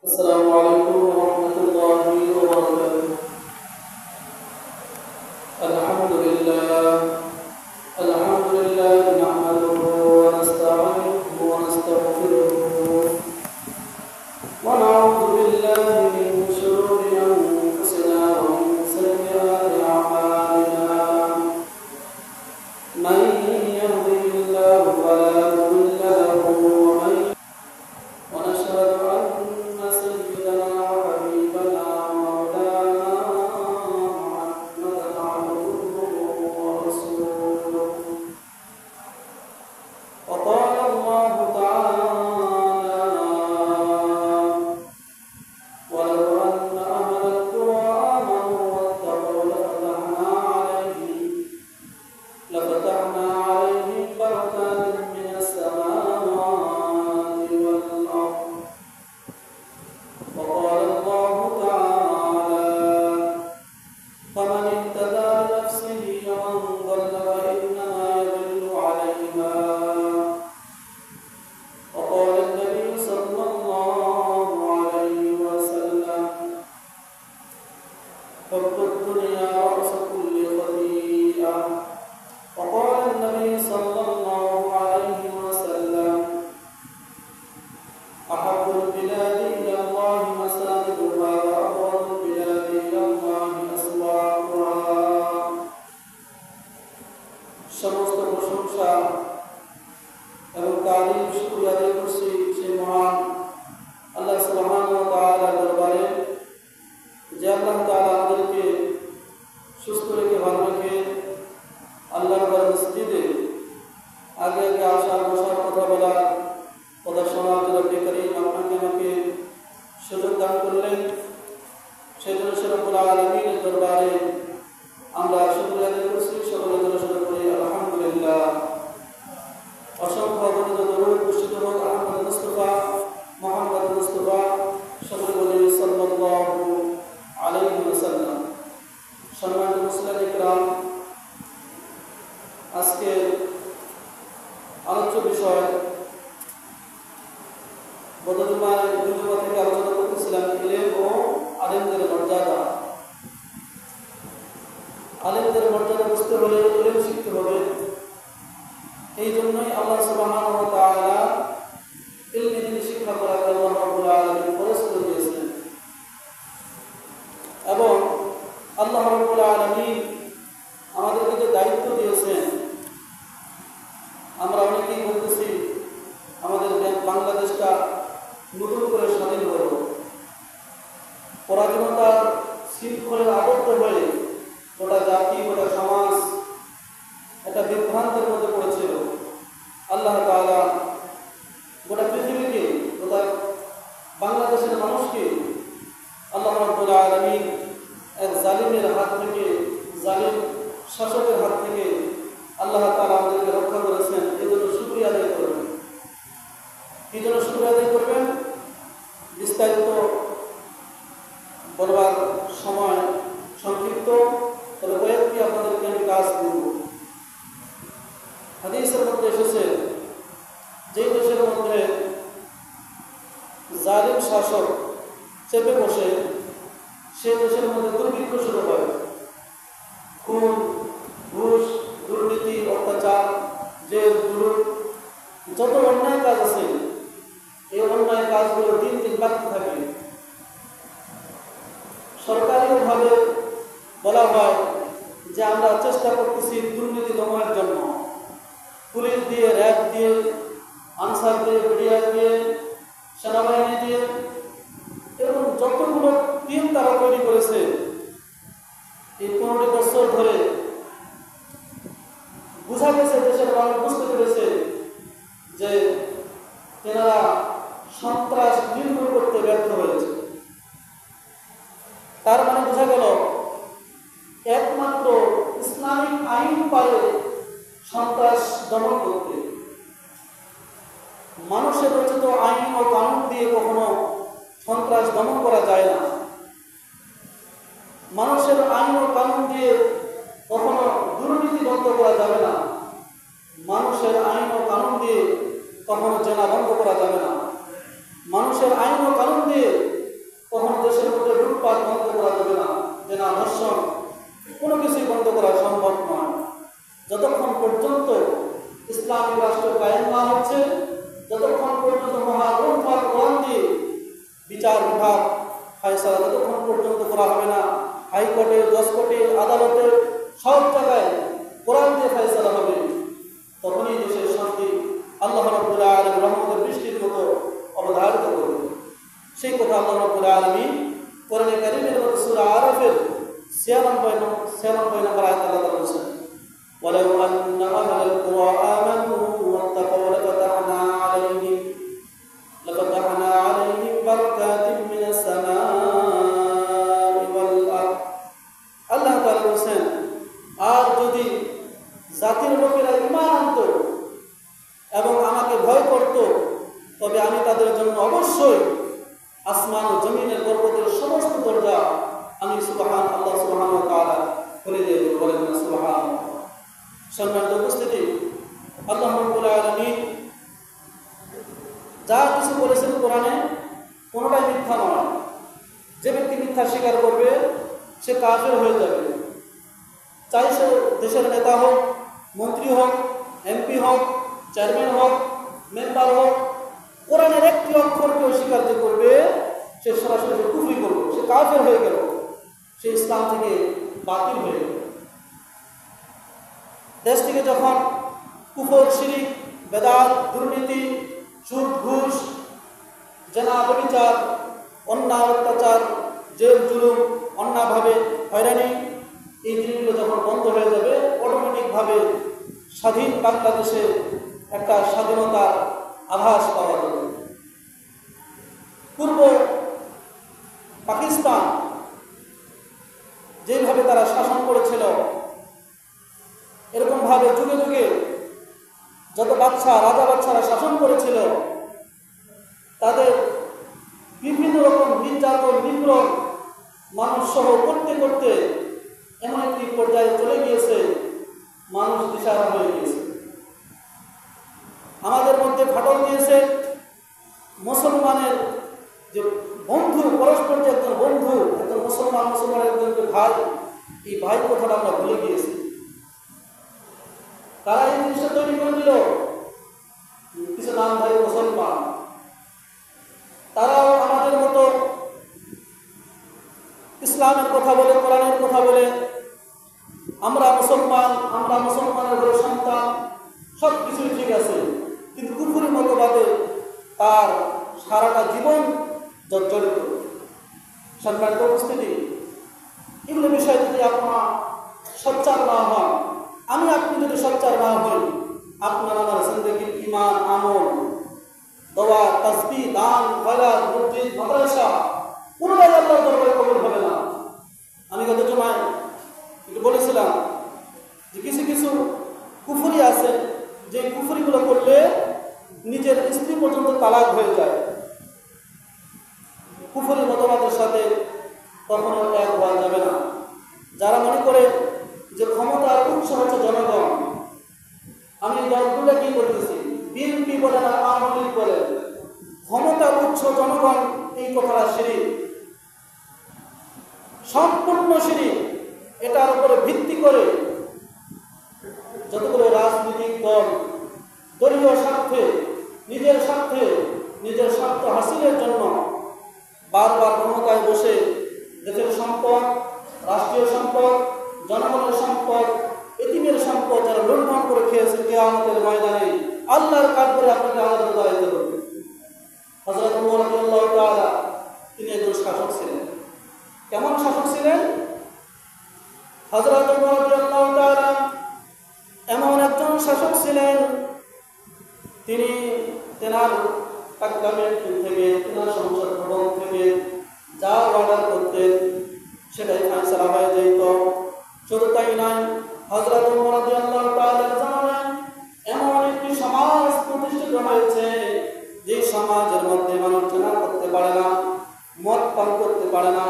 السلام عليكم ورحمة الله وبركاته. الحمد لله نحمده ونستعينه ونستغفره ونعوذ بالله من شرور أنفسنا ومن سيئات أعمالنا. من يهده الله فلا مضل له ونشهد أن سيدنا وحبيبنا ومولانا محمدا عبده ورسوله. وقال الله تعالى: ولو أن أهل القرى آمنوا واتقوا لفتحنا عليهم بركات من السماوات والأرض. وقال الله تعالى: فمن اهتدى بنفسه ومن ضل فإنما يضل عليها. وقال النبي صلى الله عليه وسلم: حب الدنيا رأس كل خطيئة. وقال النبي صلى الله عليه وسلم: أحب البلاد إلى الله مساجدها وأبغض البلاد إلى الله أسواقها. সমস্ত প্রশংসা এবং তারিফ শুকরিয়া আদায় করছি সেই মহান আল্লাহ সুবহানাহু ওয়া তাআলার দরবারে, যে আল্লাহ তাআলা আমাদেরকে সুস্থ রেখে ভালো রেখে আল্লাহর মসজিদে আগে আসার বসার কথা বলা কথা শোনার জন্য বেকারিম আপনাকে আমাকে সুযোগ দান করলেন। সেই জন্য রব্বুল আলামিনের দরবারে আমরা শুকরিয়া আদায় করছি। সকলের জন্য শুরু করি আলহামদুলিল্লাহ। অসংখ্য অগণিত দরুদ বর্ষিত হোক আহমদ মুস্তাফা মুহাম্মদ মুস্তাফা সকলে বলি সাল্লাল্লাহু আলাইহি ওয়াসাল্লাম। সম্মানিত মুসলিম ইকরাম, আজকে আলোচ্য বিষয় গত জুমায় থেকে আলোচনা করতেছিলাম ইলম ও আলেমদের মর্যাদা। আলেমদের মর্যাদা বুঝতে হলে ইলম শিখতে হবে। এই জন্যই আল্লাহ সুবহানাহু ওয়া তাআলা ইলমে দ্বীন শিক্ষা করার আল্লাহ রাব্বুল আলামিন ফরজ করে দিয়েছেন এবং আল্লাহ রাব্বুল আলামিন আমাদেরকে যে দায়িত্ব দিয়েছেন, আমরা অনেকেই বলতেছি আমাদের বাংলাদেশটা নতুন করে স্বাধীন হলো, পরাধীনতার শৃঙ্খলের আবদ্ধ হয়ে গোটা জাতি গোটা সমাজ একটা বিভ্রান্তের মধ্যে পড়েছিল। আল্লাহ তাআলা গোটা পৃথিবীকে গোটা বাংলাদেশের মানুষকে আল্লাহ রাব্বুল আলামিন এক জালিমের হাত থেকে, জালিম শাসকের হাত থেকে আল্লাহ তাআলা আমাদেরকে রক্ষা করেছেন। এই জন্য শুকরিয়া আদায় করবেন। এই জন্য শুকরিয়া আদায় করবেন। বিস্তারিত বলবার সময় সংক্ষিপ্ত, তবে কয়েকটি আপনাদেরকে আমি কাজ করব। হাদিসের মধ্যে এসেছে, যে দেশের মধ্যে জালিম শাসক চেপে বসে সেই দেশের মধ্যে দুর্ভিক্ষ শুরু হয়। খুন, ঘুষ, দুর্নীতি, অত্যাচার, জেল, জুলুম, যত অন্যায় কাজ আছে এই অন্যায় কাজগুলো দিন দিন বাড়তে থাকে। সরকারিভাবে বলা হয় যে আমরা চেষ্টা করতেছি দুর্নীতি দমনের জন্য, পুলিশ দিয়ে, র্যাব দিয়ে, আনসার দিয়ে, মিডিয়া দিয়ে, সেনাবাহিনী দিয়ে, এবং যতগুলো টিম তারা তৈরি করেছে এই 15 বছর ধরে বোঝা গেছে, দেশের মানুষ বুঝতে পেরেছে যে তেনারা সন্ত্রাস নির্মূল করতে ব্যর্থ হয়েছে। তার মানে বোঝা গেল একমাত্র ইসলামিক আইন পারে সন্ত্রাস দমন করতে। মানুষের রচিত আইন ও কানুন দিয়ে কখনো সন্ত্রাস দমন করা যায় না। মানুষের আইন ও কানুন দিয়ে কখনো দুর্নীতি বন্ধ করা যাবে না। মানুষের আইন ও কানুন দিয়ে কখনো জেনা বন্ধ করা যাবে না। মানুষের আইন ও কানুন দিয়ে মামলার ফায়সালা যতক্ষণ পর্যন্ত করা হবে না, হাইকোর্টে, জজ কোর্টে, আদালতে, সব জায়গায় কোরআন দিয়ে ফায়সালা হবে, তখনই দেশের শান্তি আল্লাহ রাব্বুল আলামিন রহমতের বৃষ্টির মতো অবধারিত করবে। সেই কথা আল্লাহ রাব্বুল আলামিন কোরআনে কারীমের মধ্যে সূরা আরাফের 96 নম্বর আয়াতে আল্লাহ তাআলা বলেছেন, ওয়ালাউ আন্না আহলাল কুরা আমানু ওয়াত্তাকাউ লাফাতাহনা আলাইহিম বারাকাতিন মিনাস সামাই ওয়াল আরদ। আল্লাহ তাআলা বলেছেন, আর যদি জাতির লোকেরা ঈমান আনত এবং আমাকে ভয় করত, তবে আমি তাদের জন্য অবশ্যই আসমান ও জমিনের পর্বতের সমস্ত দরজা আমি আল্লাহ সুবহানাহু ওয়া তাআলা খুলে দিয়ে দেব। বলেন না সুবহানাল্লাহ। সম্মানিত উপস্থিতি, আল্লাহ রাব্বুল আলামিন যা কিছু বলেছেন কোরআনে কোনোটাই মিথ্যা নয়। যে ব্যক্তি মিথ্যা স্বীকার করবে সে কাফের হয়ে যাবে। চাই সে দেশের নেতা হোক, মন্ত্রী হোক, এমপি হোক, চেয়ারম্যান হোক, মেম্বার হোক, কোরআনের একটি অক্ষরকে অস্বীকার যে করবে সে সরাসরি কুফরি করবে, সে কাফের হয়ে গেল, সে ইসলাম থেকে বাতিল হয়ে গেল। দেশ থেকে যখন কুফর, শিরিক, বেদাত, দুর্নীতি, সুদ, ঘুষ, জেনা, ব্যভিচার, অন্যায়, অত্যাচার, জেল জুলুম, অন্যায়ভাবে হয়রানি, এই জিনিসগুলো যখন বন্ধ হয়ে যাবে, অটোমেটিকভাবে স্বাধীন বাংলাদেশে একটা স্বাধীনতার আভাস পাওয়া যাবে। পূর্ব পাকিস্তান যেভাবে তারা শাসন করেছিল, এরকমভাবে যুগে যুগে যত রাজা বাদশারা শাসন করেছিল, তাদের বিভিন্ন রকম নির্যাতন, নিপীড়ন মানুষ সহ করতে করতে এমন একটি পর্যায়ে চলে গিয়েছে, মানুষ দিশাহারা হয়ে গিয়েছে। আমাদের মধ্যে ফাটল দিয়েছে মুসলমানের যে বন্ধু, পরস্পর যে একজন বন্ধু, একজন মুসলমানের একজনকে ভাই, এই ভাই কথাটা আমরা ভুলে গিয়েছি। তারা এই জিনিসটা তৈরি করে দিল, কিছু নাম ভাই মুসলমান, তারাও আমাদের মতো ইসলামের কথা বলে, কোরআনের কথা বলে, আমরা মুসলমানের ঘরে সন্তান, সব কিছুই ঠিক আছে, কিন্তু কুফরি মতবাদে তার সারাটা জীবন জর্জরিত। সম্মানিত উপস্থিতি, এগুলো বিষয় যদি আপনার সোচ্চার না হন, আপনি যদি সোচ্চার না হই, আপনার আমার জিন্দেগির ঈমান, আমল, দোয়া, তাসবিহ, দান, খয়রাত, মসজিদ, মাদ্রাসা কোনোটাই আল্লাহর দরবারে কবুল হবে না। আমি গত জুমায় বলেছিলাম যে কিছু কিছু কুফরি আছে, যে কুফরিগুলো করলে নিজের স্ত্রী পর্যন্ত তালাক হয়ে যায়। কুফরি মতবাদের সাথে কখনো এক হওয়া যাবে না। যারা মনে করে যে ক্ষমতার উৎস হচ্ছে জনগণ, আমি দলগুলো কি করতেছি, বিএনপি বলে না, আওয়ামী লীগ বলে, ক্ষমতার উৎস জনগণ, এই কথাটা শিরক, সম্পূর্ণ শিরক। এটার উপরে ভিত্তি করে যতগুলো রাজনৈতিক দল দলীয় স্বার্থে, নিজের স্বার্থ হাসিলের জন্য বারবার ক্ষমতায় বসে দেশের সম্পদ, রাষ্ট্রীয় সম্পদ, জনগণের সম্পদ, এতিমের সম্পদ যারা লুণ্ঠন করে খেয়েছে, কিয়ামতের ময়দানে আল্লাহর কাজ করে আপনাকে আলাদা দাঁড়াইতে হবে। হযরত ওমর রাদিয়াল্লাহু তাআলা তিনি একজন শাসক ছিলেন। কেমন শাসক ছিলেন? হযরত ওমর রাদিয়াল্লাহু তাআলা এমন একজন শাসক ছিলেন, তিনি তেনার পার্লামেন্ট থেকে, তেনার সংসদ ভবন থেকে যা অর্ডার করতেন সেটাই ফায়সালা হয়ে যেত। শুধু তাই নয়, হযরত ওমর রাদিয়াল্লাহু তাআলার জামানায় এমন একটি সমাজ প্রতিষ্ঠিত হয়েছে, যে সমাজের মধ্যে মানুষ জেনা করতে পারে না, মদ পান করতে পারে না,